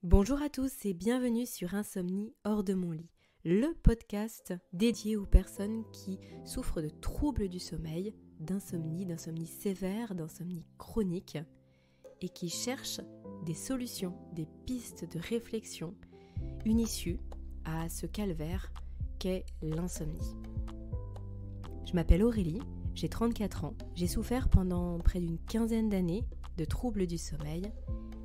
Bonjour à tous et bienvenue sur Insomnie hors de mon lit, le podcast dédié aux personnes qui souffrent de troubles du sommeil, d'insomnie sévère, d'insomnie chronique et qui cherchent des solutions, des pistes de réflexion, une issue à ce calvaire qu'est l'insomnie. Je m'appelle Aurélie, j'ai 34 ans, j'ai souffert pendant près d'une quinzaine d'années de troubles du sommeil.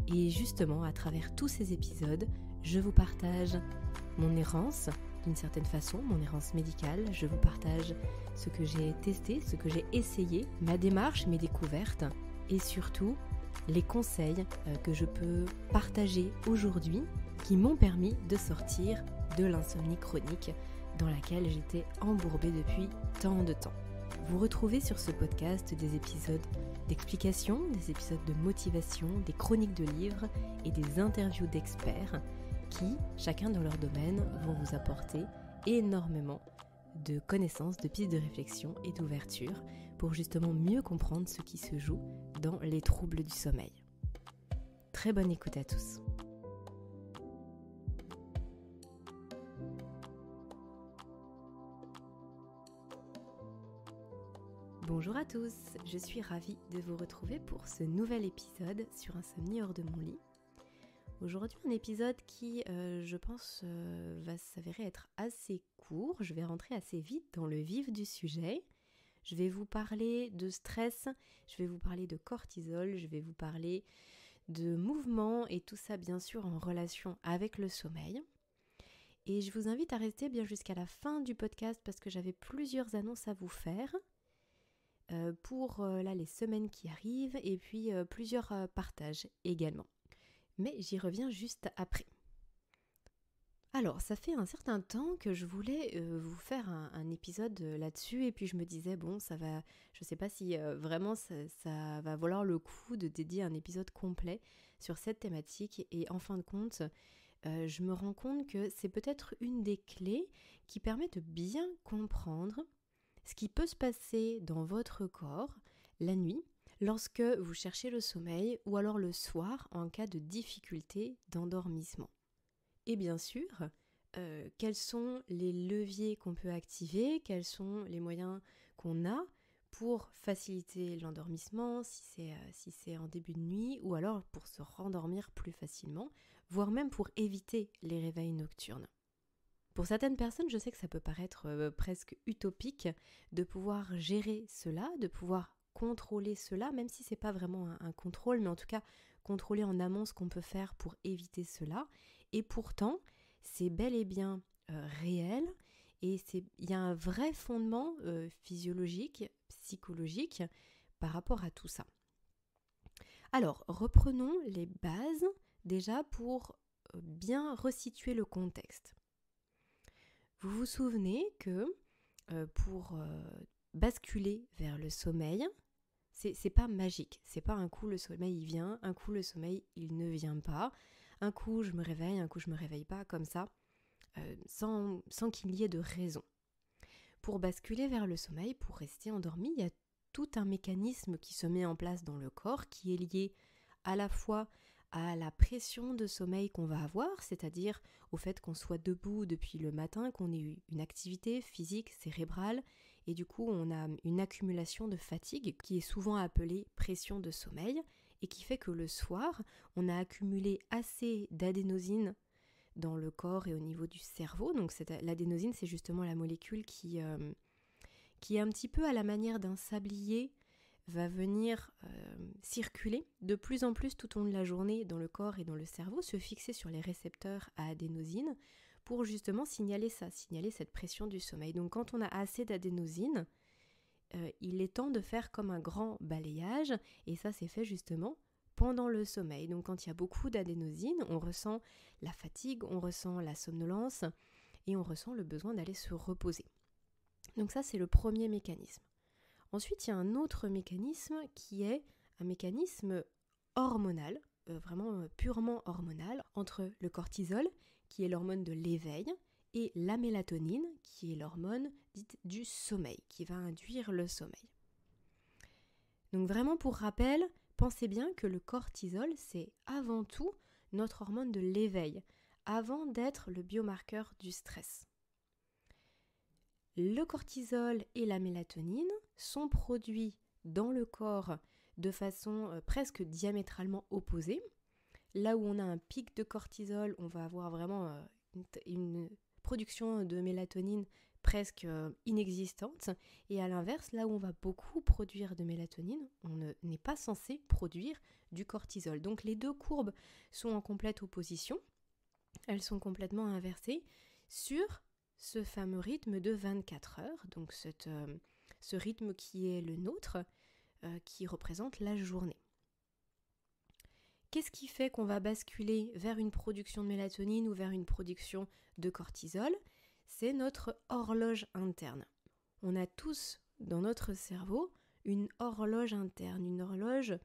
Et justement, à travers tous ces épisodes, je vous partage mon errance, d'une certaine façon, mon errance médicale. Je vous partage ce que j'ai testé, ce que j'ai essayé, ma démarche, mes découvertes et surtout les conseils que je peux partager aujourd'hui qui m'ont permis de sortir de l'insomnie chronique dans laquelle j'étais embourbée depuis tant de temps. Vous retrouvez sur ce podcast des épisodes d'explication, des épisodes de motivation, des chroniques de livres et des interviews d'experts qui, chacun dans leur domaine, vont vous apporter énormément de connaissances, de pistes de réflexion et d'ouverture pour justement mieux comprendre ce qui se joue dans les troubles du sommeil. Très bonne écoute à tous. Bonjour à tous, je suis ravie de vous retrouver pour ce nouvel épisode sur Insomnie hors de mon lit. Aujourd'hui un épisode qui, je pense, va s'avérer être assez court. Je vais rentrer assez vite dans le vif du sujet. Je vais vous parler de stress, je vais vous parler de cortisol, je vais vous parler de mouvement et tout ça bien sûr en relation avec le sommeil. Et je vous invite à rester bien jusqu'à la fin du podcast parce que j'avais plusieurs annonces à vous faire. Pour les semaines qui arrivent et puis plusieurs partages également. Mais j'y reviens juste après. Alors, ça fait un certain temps que je voulais vous faire un épisode là-dessus et puis je me disais, bon, ça va, je sais pas si vraiment ça va valoir le coup de dédier un épisode complet sur cette thématique et en fin de compte, je me rends compte que c'est peut-être une des clés qui permet de bien comprendre ce qui peut se passer dans votre corps la nuit lorsque vous cherchez le sommeil ou alors le soir en cas de difficulté d'endormissement. Et bien sûr, quels sont les leviers qu'on peut activer, quels sont les moyens qu'on a pour faciliter l'endormissement si c'est en début de nuit ou alors pour se rendormir plus facilement, voire même pour éviter les réveils nocturnes. Pour certaines personnes, je sais que ça peut paraître presque utopique de pouvoir gérer cela, de pouvoir contrôler cela, même si ce n'est pas vraiment un contrôle, mais en tout cas contrôler en amont ce qu'on peut faire pour éviter cela. Et pourtant, c'est bel et bien réel et il y a un vrai fondement physiologique, psychologique par rapport à tout ça. Alors, reprenons les bases déjà pour bien resituer le contexte. Vous vous souvenez que pour basculer vers le sommeil, c'est pas magique. C'est pas un coup le sommeil il vient, un coup le sommeil il ne vient pas. Un coup je me réveille, un coup je me réveille pas, comme ça, sans qu'il y ait de raison. Pour basculer vers le sommeil, pour rester endormi, il y a tout un mécanisme qui se met en place dans le corps qui est lié à la fois à la pression de sommeil qu'on va avoir, c'est-à-dire au fait qu'on soit debout depuis le matin, qu'on ait eu une activité physique, cérébrale, et du coup on a une accumulation de fatigue qui est souvent appelée pression de sommeil, et qui fait que le soir, on a accumulé assez d'adénosine dans le corps et au niveau du cerveau. Donc l'adénosine, c'est justement la molécule qui est un petit peu à la manière d'un sablier, va venir circuler de plus en plus tout au long de la journée dans le corps et dans le cerveau, se fixer sur les récepteurs à adénosine pour justement signaler cette pression du sommeil. Donc quand on a assez d'adénosine, il est temps de faire comme un grand balayage et ça c'est fait justement pendant le sommeil. Donc quand il y a beaucoup d'adénosine, on ressent la fatigue, on ressent la somnolence et on ressent le besoin d'aller se reposer. Donc ça c'est le premier mécanisme. Ensuite, il y a un autre mécanisme qui est un mécanisme hormonal, vraiment purement hormonal, entre le cortisol, qui est l'hormone de l'éveil, et la mélatonine, qui est l'hormone dite du sommeil, qui va induire le sommeil. Donc vraiment pour rappel, pensez bien que le cortisol, c'est avant tout notre hormone de l'éveil, avant d'être le biomarqueur du stress. Le cortisol et la mélatonine sont produits dans le corps de façon presque diamétralement opposée. Là où on a un pic de cortisol, on va avoir vraiment une production de mélatonine presque inexistante. Et à l'inverse, là où on va beaucoup produire de mélatonine, on n'est pas censé produire du cortisol. Donc les deux courbes sont en complète opposition. Elles sont complètement inversées sur ce fameux rythme de 24 heures, donc ce rythme qui est le nôtre, qui représente la journée. Qu'est-ce qui fait qu'on va basculer vers une production de mélatonine ou vers une production de cortisol ? C'est notre horloge interne. On a tous dans notre cerveau une horloge interne, une horloge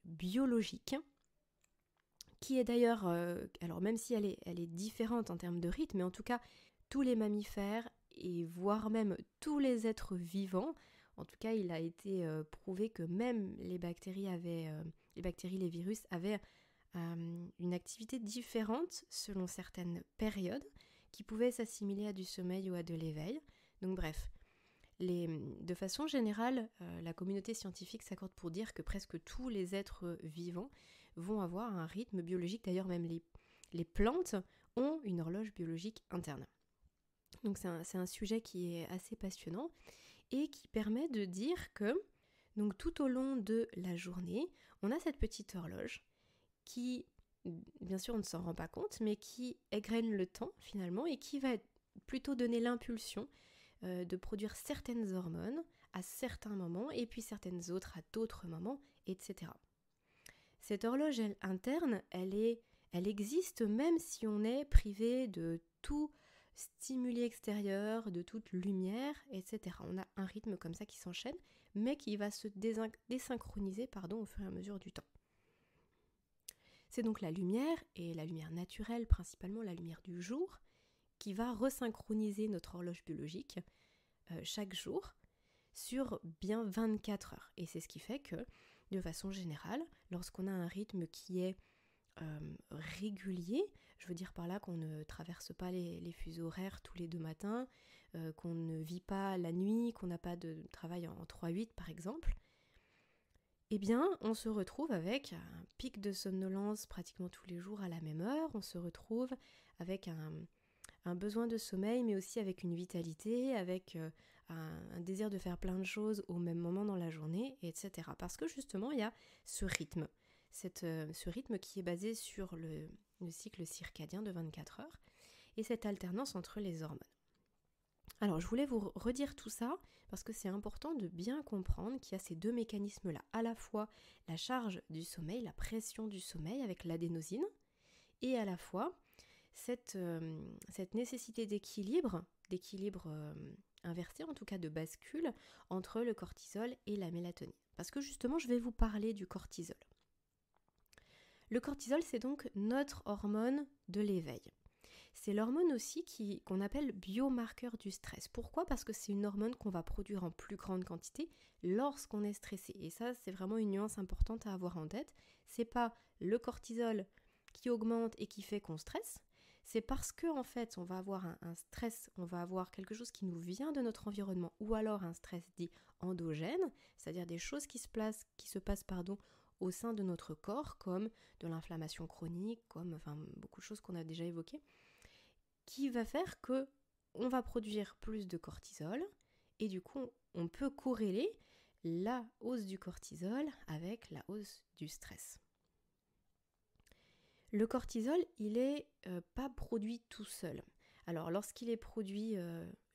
biologique, qui est d'ailleurs, alors même si elle est différente en termes de rythme, mais en tout cas, tous les mammifères et voire même tous les êtres vivants, en tout cas, il a été prouvé que même les bactéries, les virus avaient une activité différente selon certaines périodes qui pouvaient s'assimiler à du sommeil ou à de l'éveil. Donc bref, de façon générale, la communauté scientifique s'accorde pour dire que presque tous les êtres vivants vont avoir un rythme biologique. D'ailleurs, même les plantes ont une horloge biologique interne. Donc c'est un sujet qui est assez passionnant et qui permet de dire que donc, tout au long de la journée, on a cette petite horloge qui, bien sûr on ne s'en rend pas compte, mais qui égrène le temps finalement et qui va plutôt donner l'impulsion de produire certaines hormones à certains moments et puis certaines autres à d'autres moments, etc. Cette horloge interne, elle existe même si on est privé de tout stimuli extérieur, de toute lumière, etc. On a un rythme comme ça qui s'enchaîne, mais qui va se désynchroniser au fur et à mesure du temps. C'est donc la lumière, et la lumière naturelle, principalement la lumière du jour, qui va resynchroniser notre horloge biologique chaque jour sur bien 24 heures. Et c'est ce qui fait que, de façon générale, lorsqu'on a un rythme qui est régulier, je veux dire par là qu'on ne traverse pas les fuseaux horaires tous les 2 matins, qu'on ne vit pas la nuit, qu'on n'a pas de travail en 3-8 par exemple, eh bien on se retrouve avec un pic de somnolence pratiquement tous les jours à la même heure, on se retrouve avec un besoin de sommeil, mais aussi avec une vitalité, avec un désir de faire plein de choses au même moment dans la journée, etc. Parce que justement il y a ce rythme. Ce rythme qui est basé sur le cycle circadien de 24 heures et cette alternance entre les hormones. Alors je voulais vous redire tout ça parce que c'est important de bien comprendre qu'il y a ces deux mécanismes-là, à la fois la charge du sommeil, la pression du sommeil avec l'adénosine, et à la fois cette nécessité d'équilibre inversé, en tout cas de bascule, entre le cortisol et la mélatonine. Parce que justement, je vais vous parler du cortisol. Le cortisol, c'est donc notre hormone de l'éveil. C'est l'hormone aussi qu'on appelle biomarqueur du stress. Pourquoi ? Parce que c'est une hormone qu'on va produire en plus grande quantité lorsqu'on est stressé. Et ça, c'est vraiment une nuance importante à avoir en tête. C'est pas le cortisol qui augmente et qui fait qu'on stresse. C'est parce que en fait, on va avoir un stress, on va avoir quelque chose qui nous vient de notre environnement, ou alors un stress dit endogène, c'est-à-dire des choses qui se passent au sein de notre corps, comme de l'inflammation chronique, comme beaucoup de choses qu'on a déjà évoquées, qui va faire que on va produire plus de cortisol, et du coup, on peut corréler la hausse du cortisol avec la hausse du stress. Le cortisol, il est pas produit tout seul. Alors, lorsqu'il est produit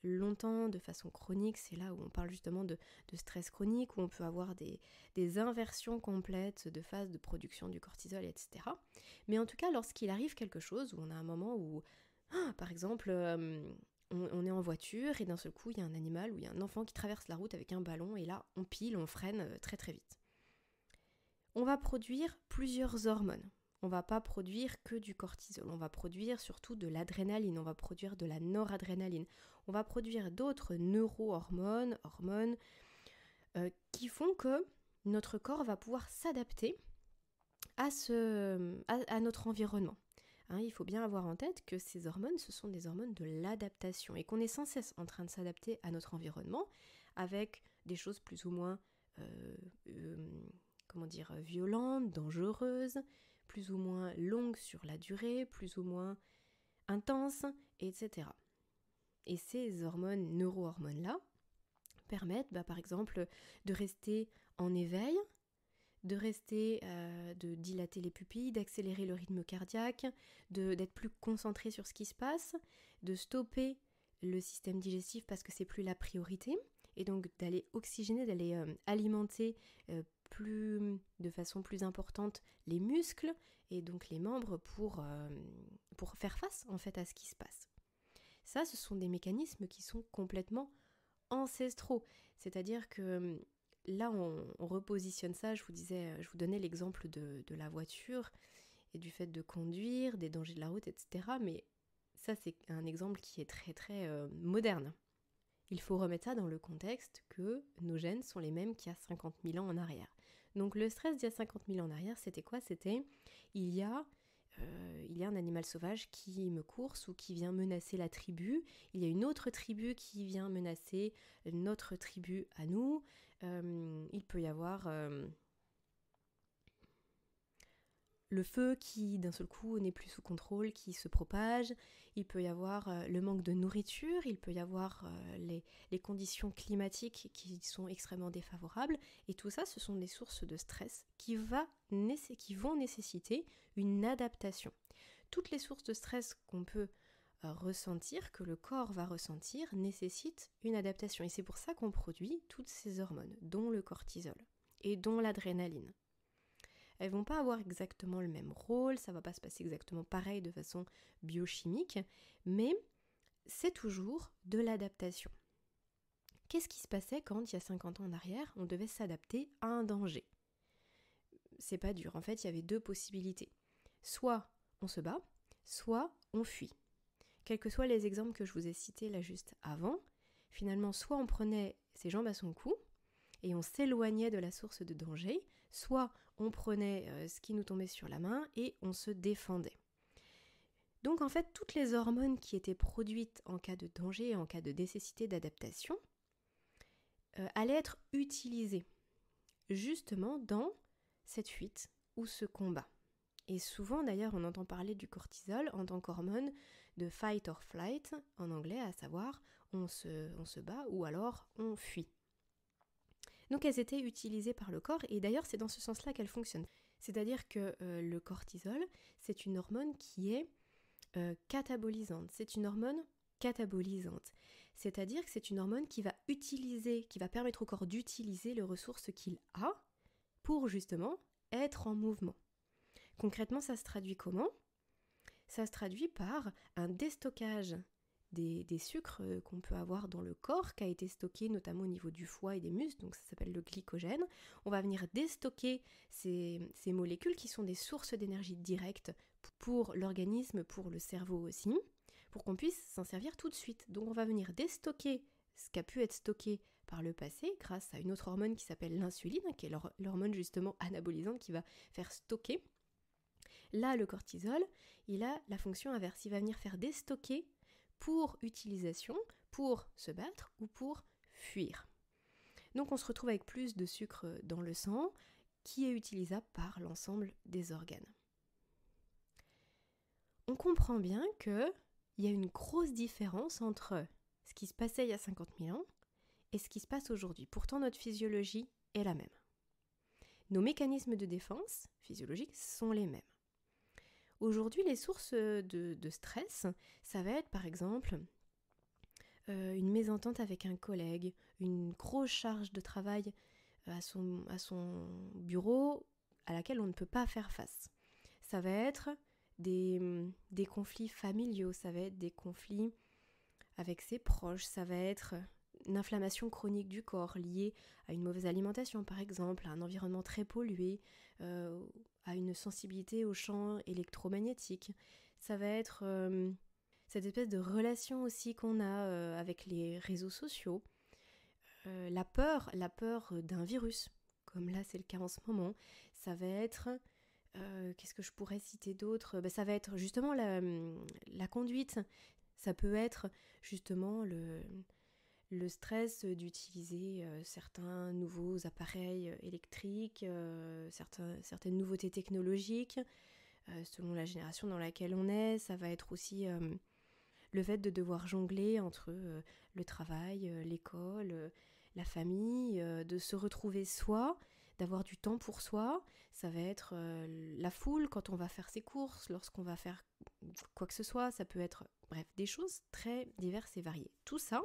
longtemps, de façon chronique, c'est là où on parle justement de stress chronique, où on peut avoir des inversions complètes de phase de production du cortisol, etc. Mais en tout cas, lorsqu'il arrive quelque chose, où on a un moment où, par exemple, on est en voiture et d'un seul coup, il y a un animal ou il y a un enfant qui traverse la route avec un ballon et là, on freine très très vite. On va produire plusieurs hormones. On ne va pas produire que du cortisol, on va produire surtout de l'adrénaline, on va produire de la noradrénaline, on va produire d'autres neurohormones, qui font que notre corps va pouvoir s'adapter à notre environnement. Hein, il faut bien avoir en tête que ces hormones, ce sont des hormones de l'adaptation et qu'on est sans cesse en train de s'adapter à notre environnement avec des choses plus ou moins violentes, dangereuses, plus ou moins longues sur la durée, plus ou moins intenses, etc. Et ces hormones, neurohormones-là, permettent par exemple de rester en éveil, de dilater les pupilles, d'accélérer le rythme cardiaque, d'être plus concentré sur ce qui se passe, de stopper le système digestif parce que c'est plus la priorité, et donc d'aller oxygéner, d'aller alimenter de façon plus importante les muscles et donc les membres pour faire face en fait à ce qui se passe. Ça, ce sont des mécanismes qui sont complètement ancestraux, c'est-à-dire que là, on repositionne ça. Je vous donnais l'exemple de la voiture et du fait de conduire, des dangers de la route, etc. Mais ça, c'est un exemple qui est très très moderne. Il faut remettre ça dans le contexte que nos gènes sont les mêmes qu'il y a 50 000 ans en arrière. Donc le stress d'il y a 50 000 ans en arrière, c'était quoi ? C'était, il y a un animal sauvage qui me course ou qui vient menacer la tribu, il y a une autre tribu qui vient menacer notre tribu à nous, il peut y avoir le feu qui d'un seul coup n'est plus sous contrôle, qui se propage, il peut y avoir le manque de nourriture, il peut y avoir les conditions climatiques qui sont extrêmement défavorables, et tout ça, ce sont des sources de stress qui vont nécessiter une adaptation. Toutes les sources de stress qu'on peut ressentir, que le corps va ressentir, nécessitent une adaptation, et c'est pour ça qu'on produit toutes ces hormones, dont le cortisol et dont l'adrénaline. Elles vont pas avoir exactement le même rôle, ça va pas se passer exactement pareil de façon biochimique, mais c'est toujours de l'adaptation. Qu'est-ce qui se passait quand, il y a 50 ans en arrière, on devait s'adapter à un danger ? C'est pas dur, en fait, il y avait deux possibilités. Soit on se bat, soit on fuit. Quels que soient les exemples que je vous ai cités là juste avant, finalement, soit on prenait ses jambes à son cou, et on s'éloignait de la source de danger, soit on prenait ce qui nous tombait sur la main et on se défendait. Donc en fait, toutes les hormones qui étaient produites en cas de danger et en cas de nécessité d'adaptation allaient être utilisées justement dans cette fuite ou ce combat. Et souvent d'ailleurs on entend parler du cortisol en tant qu'hormone de fight or flight en anglais, à savoir on se bat ou alors on fuit. Donc elles étaient utilisées par le corps, et d'ailleurs c'est dans ce sens-là qu'elles fonctionnent. C'est-à-dire que le cortisol, c'est une hormone qui est catabolisante. C'est une hormone catabolisante. C'est-à-dire que c'est une hormone qui va permettre au corps d'utiliser les ressources qu'il a pour justement être en mouvement. Concrètement, ça se traduit comment ? Ça se traduit par un déstockage des sucres qu'on peut avoir dans le corps, qui a été stocké notamment au niveau du foie et des muscles, donc ça s'appelle le glycogène. On va venir déstocker ces molécules qui sont des sources d'énergie directes pour l'organisme, pour le cerveau aussi, pour qu'on puisse s'en servir tout de suite. Donc on va venir déstocker ce qui a pu être stocké par le passé grâce à une autre hormone qui s'appelle l'insuline, qui est l'hormone justement anabolisante qui va faire stocker. Là, le cortisol, il a la fonction inverse, il va venir faire déstocker pour utilisation, pour se battre ou pour fuir. Donc on se retrouve avec plus de sucre dans le sang qui est utilisable par l'ensemble des organes. On comprend bien qu'il y a une grosse différence entre ce qui se passait il y a 50 000 ans et ce qui se passe aujourd'hui. Pourtant notre physiologie est la même. Nos mécanismes de défense physiologiques sont les mêmes. Aujourd'hui, les sources de stress, ça va être par exemple une mésentente avec un collègue, une grosse charge de travail à son bureau à laquelle on ne peut pas faire face. Ça va être des conflits familiaux, ça va être des conflits avec ses proches, ça va être une inflammation chronique du corps liée à une mauvaise alimentation par exemple, à un environnement très pollué, à une sensibilité aux champs électromagnétiques. Ça va être cette espèce de relation aussi qu'on a avec les réseaux sociaux. La peur d'un virus, comme là c'est le cas en ce moment. Ça va être Qu'est-ce que je pourrais citer d'autre ? Ça va être justement la conduite. Ça peut être justement le stress d'utiliser certains nouveaux appareils électriques, certaines nouveautés technologiques, selon la génération dans laquelle on est. Ça va être aussi le fait de devoir jongler entre le travail, l'école, la famille, de se retrouver soi, d'avoir du temps pour soi. Ça va être la foule quand on va faire ses courses, lorsqu'on va faire quoi que ce soit. Ça peut être, bref, des choses très diverses et variées. Tout ça,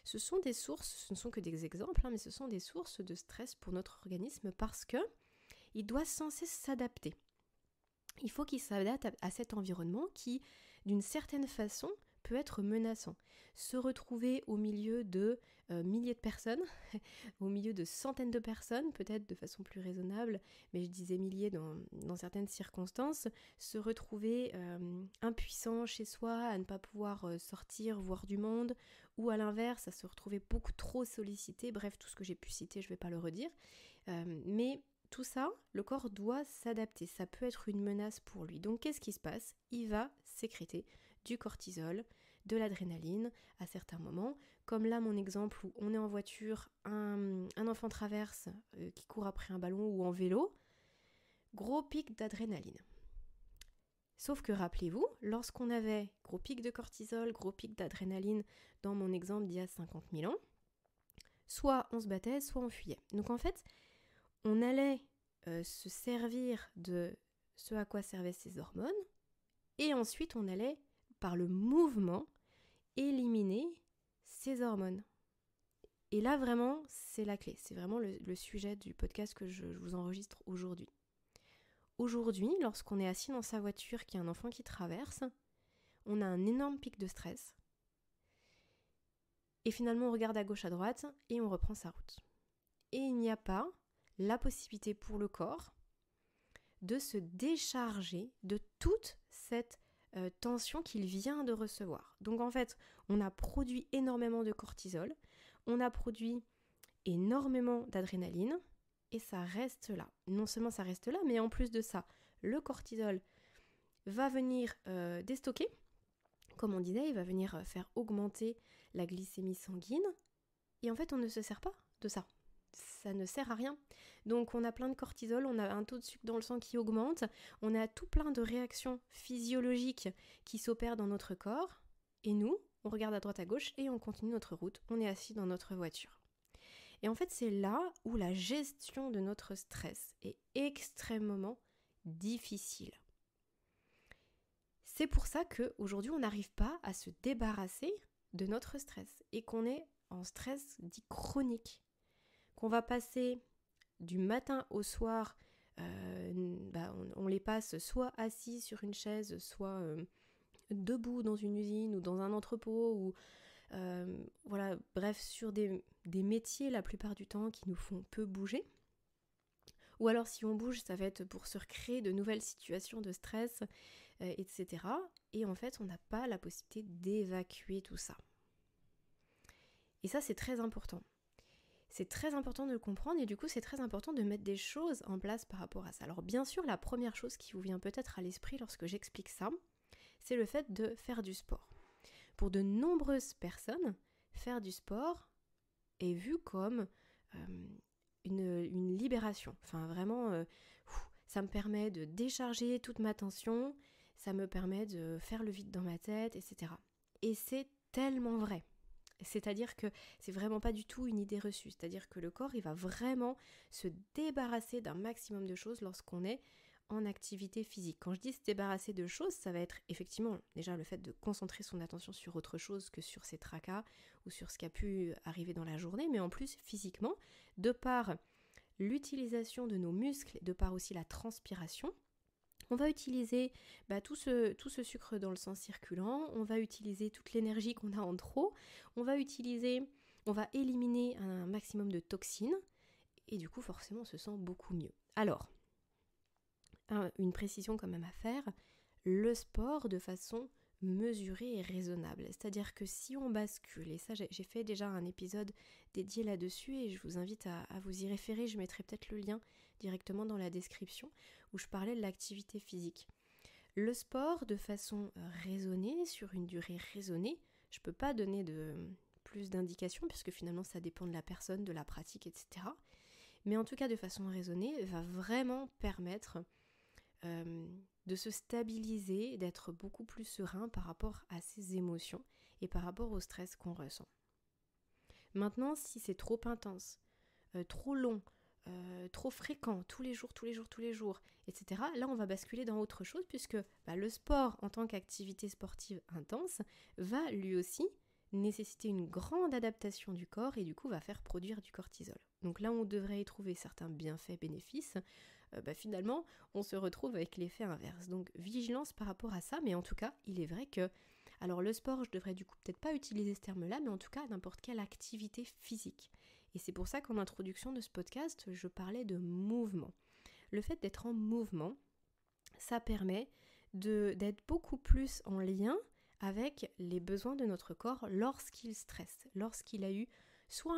ce sont des sources, ce ne sont que des exemples, mais ce sont des sources de stress pour notre organisme parce que il doit sans cesse s'adapter. Il faut qu'il s'adapte à cet environnement qui, d'une certaine façon, peut être menaçant. Se retrouver au milieu de milliers de personnes, au milieu de centaines de personnes, peut-être de façon plus raisonnable, mais je disais milliers dans certaines circonstances, se retrouver impuissant chez soi, à ne pas pouvoir sortir, voir du monde, ou à l'inverse, à se retrouver beaucoup trop sollicité, bref, tout ce que j'ai pu citer, je ne vais pas le redire, mais tout ça, le corps doit s'adapter, ça peut être une menace pour lui. Donc qu'est-ce qui se passe ? Il va sécréter du cortisol, de l'adrénaline à certains moments, comme là mon exemple où on est en voiture, un enfant traverse qui court après un ballon ou en vélo, gros pic d'adrénaline. Sauf que rappelez-vous, lorsqu'on avait gros pic de cortisol, gros pic d'adrénaline dans mon exemple d'il y a 50 000 ans, soit on se battait, soit on fuyait. Donc en fait, on allait se servir de ce à quoi servaient ces hormones, et ensuite on allait, par le mouvement, éliminer ces hormones. Et là vraiment, c'est la clé, c'est vraiment le sujet du podcast que je vous enregistre aujourd'hui. Aujourd'hui, lorsqu'on est assis dans sa voiture, qu'il y a un enfant qui traverse, on a un énorme pic de stress, et finalement on regarde à gauche, à droite, et on reprend sa route. Et il n'y a pas la possibilité pour le corps de se décharger de toute cette tension qu'il vient de recevoir. Donc en fait, on a produit énormément de cortisol, on a produit énormément d'adrénaline, et ça reste là. Non seulement ça reste là, mais en plus de ça, le cortisol va venir déstocker, comme on disait, il va venir faire augmenter la glycémie sanguine, et en fait on ne se sert pas de ça. Ça ne sert à rien. Donc on a plein de cortisol, on a un taux de sucre dans le sang qui augmente, on a tout plein de réactions physiologiques qui s'opèrent dans notre corps, et nous, on regarde à droite à gauche et on continue notre route, on est assis dans notre voiture. Et en fait, c'est là où la gestion de notre stress est extrêmement difficile. C'est pour ça qu'aujourd'hui, on n'arrive pas à se débarrasser de notre stress et qu'on est en stress dit chronique. Qu'on va passer du matin au soir, on les passe soit assis sur une chaise, soit debout dans une usine ou dans un entrepôt, ou bref, sur des métiers la plupart du temps qui nous font peu bouger. Ou alors si on bouge, ça va être pour se recréer de nouvelles situations de stress, etc. Et en fait, on n'a pas la possibilité d'évacuer tout ça. Et ça, c'est très important. C'est très important de le comprendre et du coup c'est très important de mettre des choses en place par rapport à ça. Alors bien sûr, la première chose qui vous vient peut-être à l'esprit lorsque j'explique ça, c'est le fait de faire du sport. Pour de nombreuses personnes, faire du sport est vu comme une libération. Enfin vraiment, ça me permet de décharger toute ma tension, ça me permet de faire le vide dans ma tête, etc. Et c'est tellement vrai. C'est-à-dire que c'est vraiment pas du tout une idée reçue. C'est-à-dire que le corps, il va vraiment se débarrasser d'un maximum de choses lorsqu'on est en activité physique. Quand je dis se débarrasser de choses, ça va être effectivement déjà le fait de concentrer son attention sur autre chose que sur ses tracas ou sur ce qui a pu arriver dans la journée, mais en plus physiquement, de par l'utilisation de nos muscles, de par aussi la transpiration, on va utiliser tout ce sucre dans le sang circulant, on va utiliser toute l'énergie qu'on a en trop, on va éliminer un maximum de toxines, et du coup forcément on se sent beaucoup mieux. Alors, une précision quand même à faire, le sport de façon mesurée et raisonnable. C'est-à-dire que si on bascule, et ça j'ai fait déjà un épisode dédié là-dessus et je vous invite à vous y référer, je mettrai peut-être le lien directement dans la description où je parlais de l'activité physique. Le sport de façon raisonnée, sur une durée raisonnée, je ne peux pas donner plus d'indications puisque finalement ça dépend de la personne, de la pratique, etc. Mais en tout cas de façon raisonnée, va vraiment permettre de se stabiliser, d'être beaucoup plus serein par rapport à ses émotions et par rapport au stress qu'on ressent. Maintenant, si c'est trop intense, trop long, trop fréquent, tous les jours, etc., là on va basculer dans autre chose puisque le sport en tant qu'activité sportive intense va lui aussi nécessiter une grande adaptation du corps et du coup va faire produire du cortisol. Donc là on devrait y trouver certains bienfaits, bénéfices, finalement on se retrouve avec l'effet inverse. Donc vigilance par rapport à ça, mais en tout cas il est vrai que, alors le sport je devrais du coup peut-être pas utiliser ce terme-là, mais en tout cas n'importe quelle activité physique. Et c'est pour ça qu'en introduction de ce podcast, je parlais de mouvement. Le fait d'être en mouvement, ça permet d'être beaucoup plus en lien avec les besoins de notre corps lorsqu'il stresse, lorsqu'il a eu soit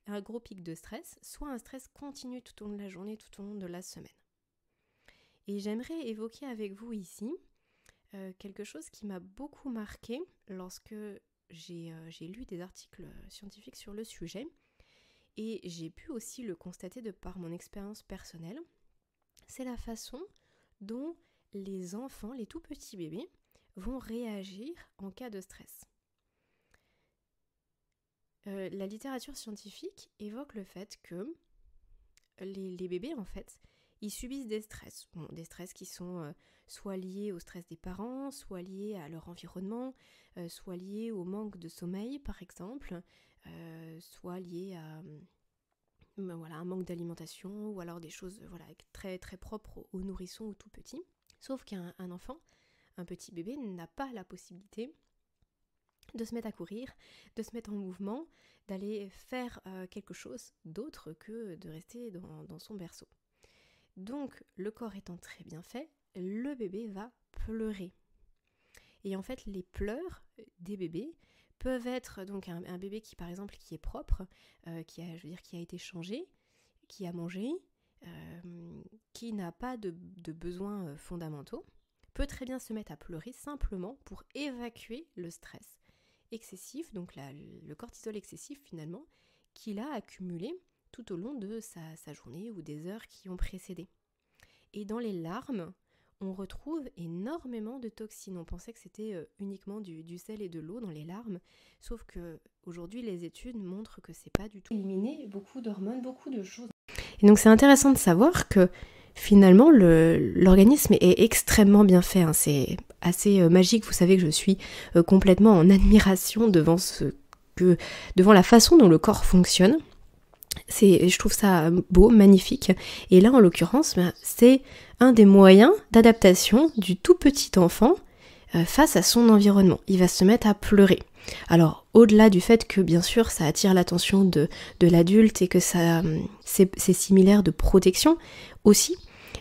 un gros pic de stress, soit un stress continu tout au long de la journée, tout au long de la semaine. Et j'aimerais évoquer avec vous ici quelque chose qui m'a beaucoup marqué lorsque j'ai lu des articles scientifiques sur le sujet. Et j'ai pu aussi le constater de par mon expérience personnelle, c'est la façon dont les enfants, les tout petits bébés, vont réagir en cas de stress. La littérature scientifique évoque le fait que les bébés, en fait, ils subissent des stress. Bon, des stress qui sont soit liés au stress des parents, soit liés à leur environnement, soit liés au manque de sommeil, par exemple, soit liés à un manque d'alimentation ou alors des choses très, très propres aux nourrissons ou tout petits. Sauf qu'un enfant, un petit bébé, n'a pas la possibilité de se mettre à courir, de se mettre en mouvement, d'aller faire quelque chose d'autre que de rester dans son berceau. Donc, le corps étant très bien fait, le bébé va pleurer. Et en fait, les pleurs des bébés peuvent être donc un bébé qui, par exemple, qui est propre, qui a été changé, qui a mangé, qui n'a pas de besoins fondamentaux, peut très bien se mettre à pleurer simplement pour évacuer le stress excessif, donc le cortisol excessif finalement, qu'il a accumulé tout au long de sa journée ou des heures qui ont précédé. Et dans les larmes, on retrouve énormément de toxines. On pensait que c'était uniquement du sel et de l'eau dans les larmes, sauf que aujourd'hui les études montrent que c'est pas du tout éliminé, beaucoup d'hormones, beaucoup de choses. Et donc c'est intéressant de savoir que finalement l'organisme est extrêmement bien fait. C'est assez magique. Vous savez que je suis complètement en admiration devant la façon dont le corps fonctionne. Je trouve ça beau, magnifique. Et là, en l'occurrence, c'est un des moyens d'adaptation du tout petit enfant face à son environnement. Il va se mettre à pleurer. Alors, au-delà du fait que, bien sûr, ça attire l'attention de l'adulte et que c'est similaire de protection aussi,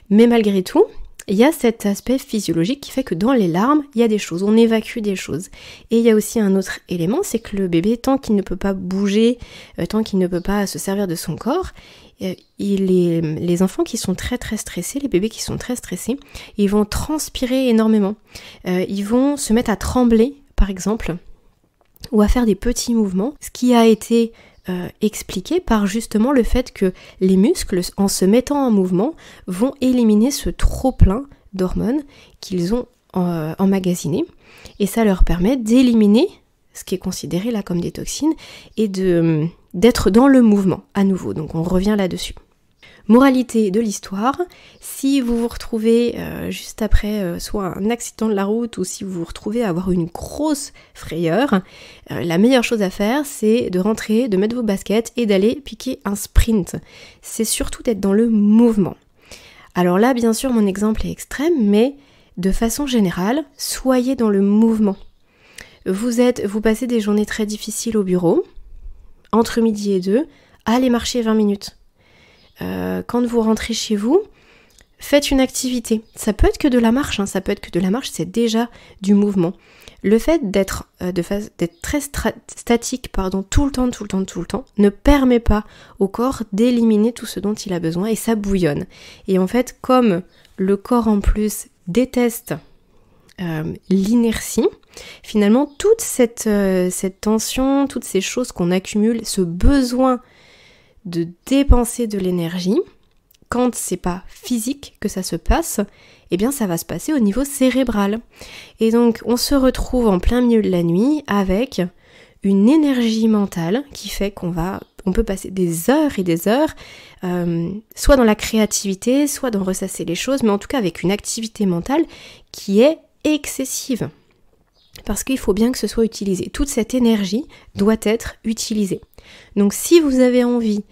mais malgré tout, il y a cet aspect physiologique qui fait que dans les larmes, il y a des choses, on évacue des choses. Et il y a aussi un autre élément, c'est que le bébé, tant qu'il ne peut pas bouger, tant qu'il ne peut pas se servir de son corps, les enfants qui sont très très stressés, les bébés qui sont très stressés, ils vont transpirer énormément. Ils vont se mettre à trembler, par exemple, ou à faire des petits mouvements, ce qui a été expliqué par justement le fait que les muscles, en se mettant en mouvement, vont éliminer ce trop-plein d'hormones qu'ils ont emmagasiné, et ça leur permet d'éliminer ce qui est considéré là comme des toxines et d'être dans le mouvement à nouveau. Donc on revient là-dessus. Moralité de l'histoire, si vous vous retrouvez juste après soit un accident de la route ou si vous vous retrouvez à avoir une grosse frayeur, la meilleure chose à faire c'est de rentrer, de mettre vos baskets et d'aller piquer un sprint. C'est surtout d'être dans le mouvement. Alors là bien sûr mon exemple est extrême, mais de façon générale, soyez dans le mouvement. Vous passez des journées très difficiles au bureau, entre midi et 2, allez marcher 20 minutes. Quand vous rentrez chez vous, faites une activité. Ça peut être que de la marche, ça peut être que de la marche, c'est déjà du mouvement. Le fait d'être très statique tout le temps, ne permet pas au corps d'éliminer tout ce dont il a besoin et ça bouillonne. Et en fait, comme le corps en plus déteste l'inertie, finalement toute cette tension, toutes ces choses qu'on accumule, ce besoin de dépenser de l'énergie, quand c'est pas physique que ça se passe, eh bien ça va se passer au niveau cérébral. Et donc on se retrouve en plein milieu de la nuit avec une énergie mentale qui fait on peut passer des heures et des heures, soit dans la créativité, soit dans ressasser les choses, mais en tout cas avec une activité mentale qui est excessive. Parce qu'il faut bien que ce soit utilisé. Toute cette énergie doit être utilisée. Donc si vous avez envie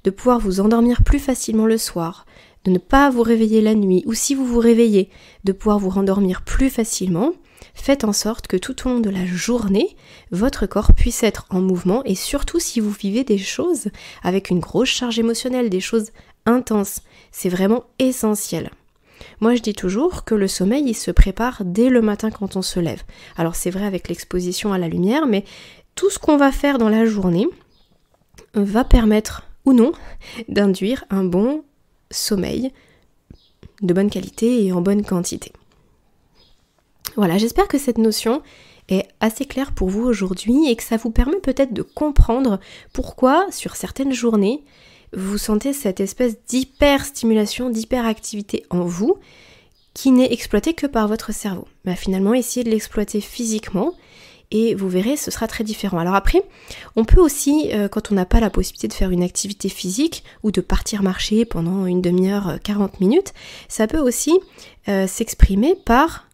de pouvoir vous endormir plus facilement le soir, de ne pas vous réveiller la nuit, ou si vous vous réveillez, de pouvoir vous rendormir plus facilement, faites en sorte que tout au long de la journée, votre corps puisse être en mouvement, et surtout si vous vivez des choses avec une grosse charge émotionnelle, des choses intenses, c'est vraiment essentiel. Moi je dis toujours que le sommeil il se prépare dès le matin quand on se lève. Alors c'est vrai avec l'exposition à la lumière, mais tout ce qu'on va faire dans la journée va permettre ou non d'induire un bon sommeil de bonne qualité et en bonne quantité. Voilà, j'espère que cette notion est assez claire pour vous aujourd'hui et que ça vous permet peut-être de comprendre pourquoi sur certaines journées vous sentez cette espèce d'hyperstimulation, d'hyperactivité en vous qui n'est exploitée que par votre cerveau. Finalement, essayez de l'exploiter physiquement et vous verrez, ce sera très différent. Alors après, on peut aussi, quand on n'a pas la possibilité de faire une activité physique ou de partir marcher pendant une demi-heure, 40 minutes, ça peut aussi s'exprimer par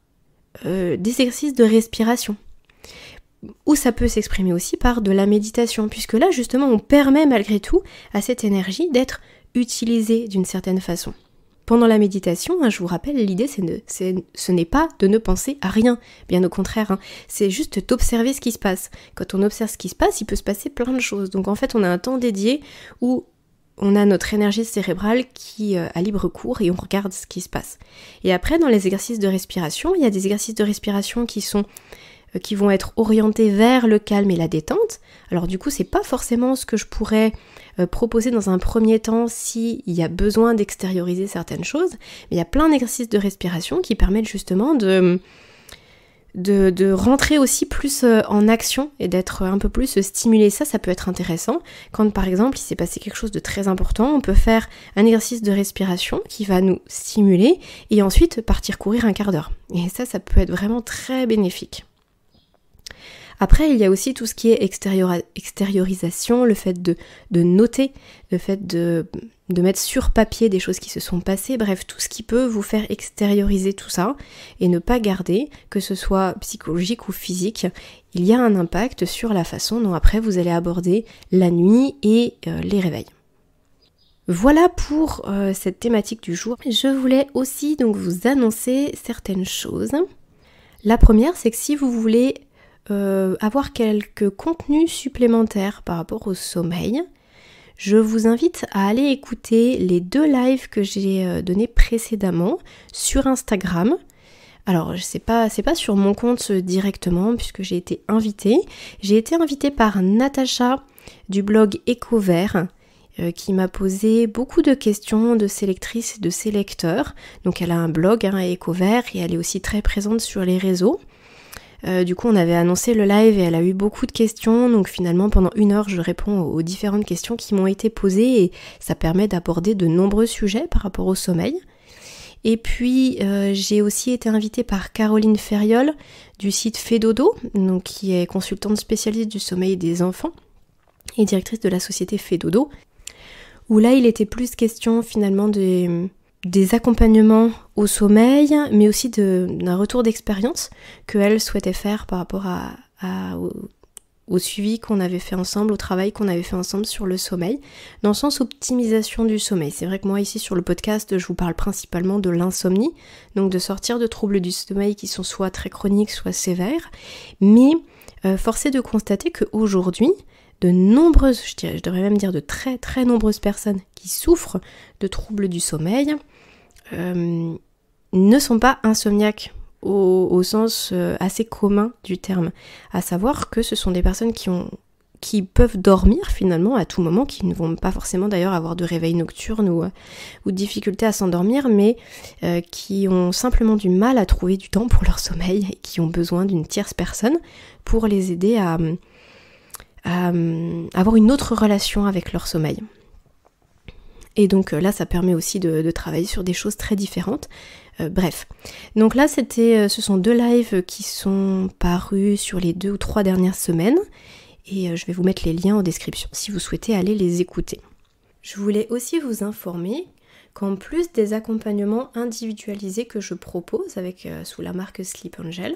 des exercices de respiration. Ou ça peut s'exprimer aussi par de la méditation, puisque là justement on permet malgré tout à cette énergie d'être utilisée d'une certaine façon. Pendant la méditation, je vous rappelle, l'idée ce n'est pas de ne penser à rien, bien au contraire, c'est juste d'observer ce qui se passe. Quand on observe ce qui se passe, il peut se passer plein de choses. Donc en fait on a un temps dédié où on a notre énergie cérébrale qui a libre cours et on regarde ce qui se passe. Et après dans les exercices de respiration, il y a des exercices de respiration qui vont être orientés vers le calme et la détente. Alors du coup, c'est pas forcément ce que je pourrais proposer dans un premier temps s'il y a besoin d'extérioriser certaines choses, mais il y a plein d'exercices de respiration qui permettent justement de rentrer aussi plus en action et d'être un peu plus stimulé. Ça peut être intéressant. Quand par exemple il s'est passé quelque chose de très important, on peut faire un exercice de respiration qui va nous stimuler et ensuite partir courir un quart d'heure. Et ça peut être vraiment très bénéfique. Après, il y a aussi tout ce qui est extériorisation, le fait de noter, le fait de mettre sur papier des choses qui se sont passées, bref, tout ce qui peut vous faire extérioriser tout ça et ne pas garder, que ce soit psychologique ou physique, il y a un impact sur la façon dont après vous allez aborder la nuit et les réveils. Voilà pour cette thématique du jour. Je voulais aussi donc vous annoncer certaines choses. La première, c'est que si vous voulez avoir quelques contenus supplémentaires par rapport au sommeil, je vous invite à aller écouter les 2 lives que j'ai donnés précédemment sur Instagram. Alors c'est pas sur mon compte directement puisque j'ai été invitée. J'ai été invitée par Natacha du blog Éco-Vert qui m'a posé beaucoup de questions de ses lectrices et de ses lecteurs. Donc elle a un blog Éco-Vert et elle est aussi très présente sur les réseaux. Du coup on avait annoncé le live et elle a eu beaucoup de questions, donc finalement pendant 1 heure je réponds aux différentes questions qui m'ont été posées et ça permet d'aborder de nombreux sujets par rapport au sommeil. Et puis j'ai aussi été invitée par Caroline Ferriol du site Fedodo, donc qui est consultante spécialiste du sommeil des enfants et directrice de la société Fedodo, où là il était plus question finalement des accompagnements au sommeil, mais aussi d'un retour d'expérience qu'elle souhaitait faire par rapport au suivi qu'on avait fait ensemble, au travail qu'on avait fait ensemble sur le sommeil, dans le sens optimisation du sommeil. C'est vrai que moi ici sur le podcast, je vous parle principalement de l'insomnie, donc de sortir de troubles du sommeil qui sont soit très chroniques, soit sévères, mais force est de constater qu'aujourd'hui, de nombreuses, je devrais même dire de très très nombreuses personnes qui souffrent de troubles du sommeil ne sont pas insomniaques au sens assez commun du terme, à savoir que ce sont des personnes qui peuvent dormir finalement à tout moment, qui ne vont pas forcément d'ailleurs avoir de réveil nocturne ou de difficulté à s'endormir, mais qui ont simplement du mal à trouver du temps pour leur sommeil et qui ont besoin d'une tierce personne pour les aider à avoir une autre relation avec leur sommeil. Et donc là, ça permet aussi de travailler sur des choses très différentes. Bref, donc là ce sont 2 lives qui sont parus sur les 2 ou 3 dernières semaines et je vais vous mettre les liens en description si vous souhaitez aller les écouter. Je voulais aussi vous informer qu'en plus des accompagnements individualisés que je propose sous la marque Sleep Angel,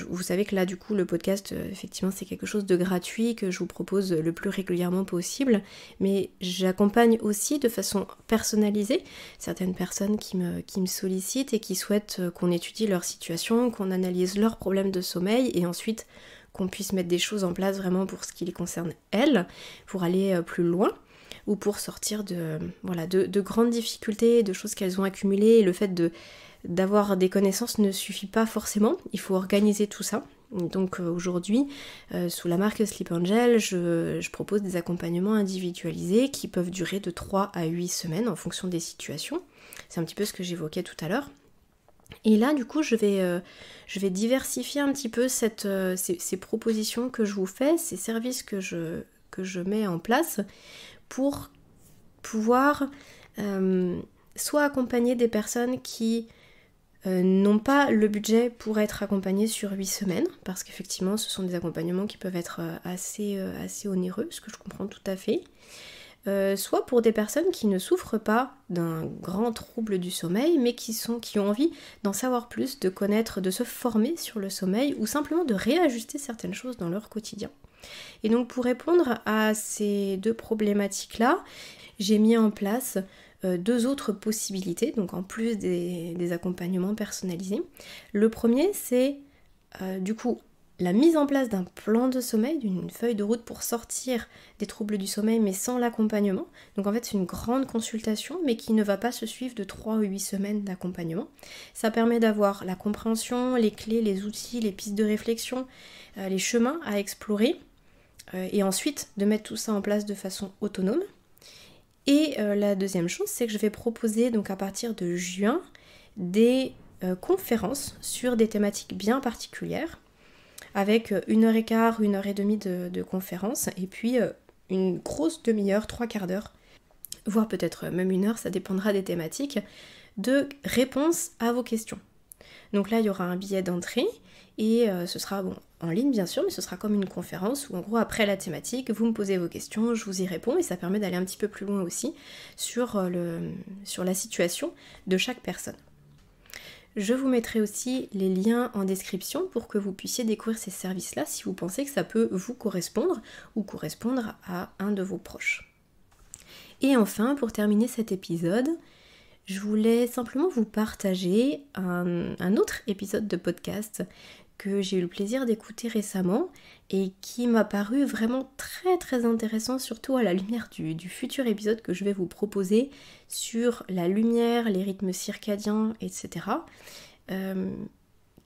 vous savez que là du coup le podcast effectivement c'est quelque chose de gratuit que je vous propose le plus régulièrement possible, mais j'accompagne aussi de façon personnalisée certaines personnes qui me sollicitent et qui souhaitent qu'on étudie leur situation, qu'on analyse leurs problèmes de sommeil et ensuite qu'on puisse mettre des choses en place vraiment pour ce qui les concerne elles, pour aller plus loin ou pour sortir de grandes difficultés, de choses qu'elles ont accumulées, et le fait d'avoir des connaissances ne suffit pas forcément, il faut organiser tout ça. Donc aujourd'hui, sous la marque Sleep Angel, je propose des accompagnements individualisés qui peuvent durer de 3 à 8 semaines en fonction des situations. C'est un petit peu ce que j'évoquais tout à l'heure. Et là, du coup, je vais diversifier un petit peu ces propositions que je vous fais, ces services que je mets en place pour pouvoir soit accompagner des personnes qui n'ont pas le budget pour être accompagnés sur 8 semaines, parce qu'effectivement ce sont des accompagnements qui peuvent être assez onéreux, ce que je comprends tout à fait, soit pour des personnes qui ne souffrent pas d'un grand trouble du sommeil, mais qui ont envie d'en savoir plus, de connaître, de se former sur le sommeil, ou simplement de réajuster certaines choses dans leur quotidien. Et donc pour répondre à ces 2 problématiques-là, j'ai mis en place 2 autres possibilités, donc en plus des accompagnements personnalisés. Le premier, c'est du coup la mise en place d'un plan de sommeil, d'une feuille de route pour sortir des troubles du sommeil mais sans l'accompagnement. Donc en fait c'est une grande consultation mais qui ne va pas se suivre de 3 ou 8 semaines d'accompagnement. Ça permet d'avoir la compréhension, les clés, les outils, les pistes de réflexion, les chemins à explorer et ensuite de mettre tout ça en place de façon autonome. Et la deuxième chose, c'est que je vais proposer donc à partir de juin des conférences sur des thématiques bien particulières avec 1h15, 1h30 de conférences et puis une grosse demi-heure, 3/4 d'heure, voire peut-être même 1 heure, ça dépendra des thématiques, de réponses à vos questions. Donc là, il y aura un billet d'entrée et ce sera en ligne bien sûr, mais ce sera comme une conférence où en gros après la thématique, vous me posez vos questions, je vous y réponds et ça permet d'aller un petit peu plus loin aussi sur la situation de chaque personne. Je vous mettrai aussi les liens en description pour que vous puissiez découvrir ces services-là si vous pensez que ça peut vous correspondre ou correspondre à un de vos proches. Et enfin, pour terminer cet épisode, je voulais simplement vous partager un autre épisode de podcast que j'ai eu le plaisir d'écouter récemment et qui m'a paru vraiment très très intéressant, surtout à la lumière du futur épisode que je vais vous proposer sur la lumière, les rythmes circadiens, etc.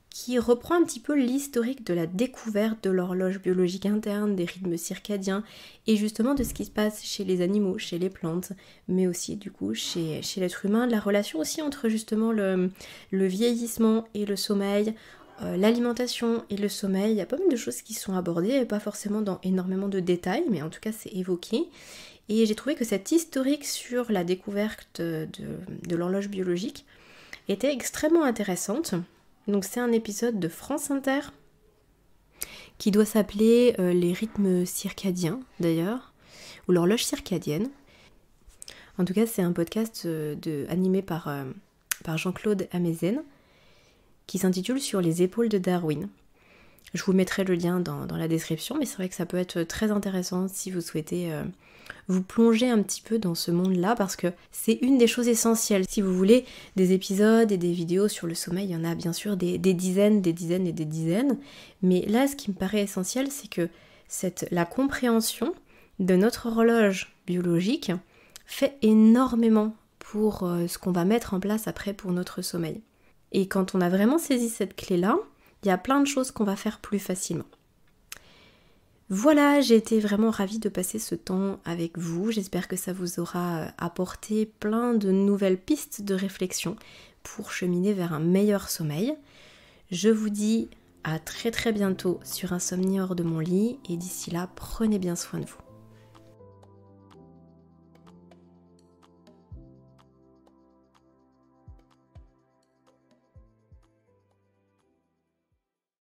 Qui reprend un petit peu l'historique de la découverte de l'horloge biologique interne, des rythmes circadiens et justement de ce qui se passe chez les animaux, chez les plantes, mais aussi du coup chez l'être humain, la relation aussi entre justement le vieillissement et le sommeil, l'alimentation et le sommeil. Il y a pas mal de choses qui sont abordées, pas forcément dans énormément de détails, mais en tout cas c'est évoqué. Et j'ai trouvé que cette historique sur la découverte de l'horloge biologique était extrêmement intéressante. Donc c'est un épisode de France Inter qui doit s'appeler les rythmes circadiens d'ailleurs, ou l'horloge circadienne. En tout cas c'est un podcast animé par Jean-Claude Amezen qui s'intitule Sur les épaules de Darwin. Je vous mettrai le lien dans la description, mais c'est vrai que ça peut être très intéressant si vous souhaitez vous plonger un petit peu dans ce monde-là, parce que c'est une des choses essentielles. Si vous voulez des épisodes et des vidéos sur le sommeil, il y en a bien sûr des dizaines et des dizaines, mais là ce qui me paraît essentiel, c'est que la compréhension de notre horloge biologique fait énormément pour ce qu'on va mettre en place après pour notre sommeil. Et quand on a vraiment saisi cette clé-là, il y a plein de choses qu'on va faire plus facilement. Voilà, j'ai été vraiment ravie de passer ce temps avec vous. J'espère que ça vous aura apporté plein de nouvelles pistes de réflexion pour cheminer vers un meilleur sommeil. Je vous dis à très très bientôt sur Insomnie hors de mon lit et d'ici là, prenez bien soin de vous.